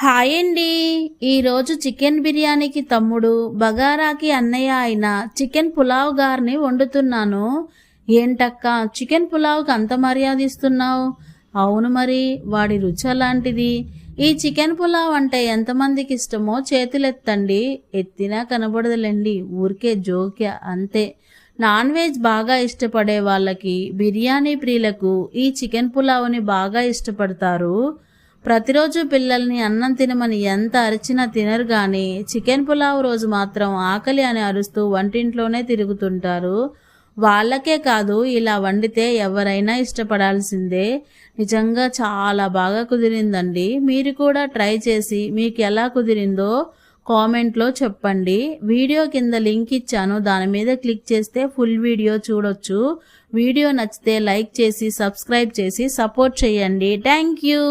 Hi అండి. ఈరోజు chicken బిర్యానీకి తమ్ముడు, బగారాకి అన్నయ్య అయిన చికెన్ పులావ్ గారిని వండుతున్నాను. ఏంటక్క చికెన్ పులావ్కి అంత మర్యాద ఇస్తున్నావు? అవును మరి, వాడి రుచి అలాంటిది. ఈ చికెన్ పులావ్ అంటే ఎంతమందికి ఇష్టమో చేతులెత్తండి. ఎత్తినా కనబడదులేండి, ఊరికే జోక్య అంతే. నాన్ వెజ్ బాగా ఇష్టపడే వాళ్ళకి, బిర్యానీ ప్రియులకు ఈ చికెన్ పులావ్ని బాగా ఇష్టపడతారు. ప్రతిరోజు పిల్లల్ని అన్నం తినమని ఎంత అరిచినా తినరు కానీ చికెన్ పులావ్ రోజు మాత్రం ఆకలి అని అరుస్తూ వంటింట్లోనే తిరుగుతుంటారు. వాళ్ళకే కాదు, ఇలా వండితే ఎవరైనా ఇష్టపడాల్సిందే. నిజంగా చాలా బాగా కుదిరిందండి. మీరు కూడా ట్రై చేసి మీకు ఎలా కుదిరిందో కామెంట్లో చెప్పండి. వీడియో కింద లింక్ ఇచ్చాను, దాని మీద క్లిక్ చేస్తే ఫుల్ వీడియో చూడొచ్చు. వీడియో నచ్చితే లైక్ చేసి సబ్స్క్రైబ్ చేసి సపోర్ట్ చేయండి. Thank you.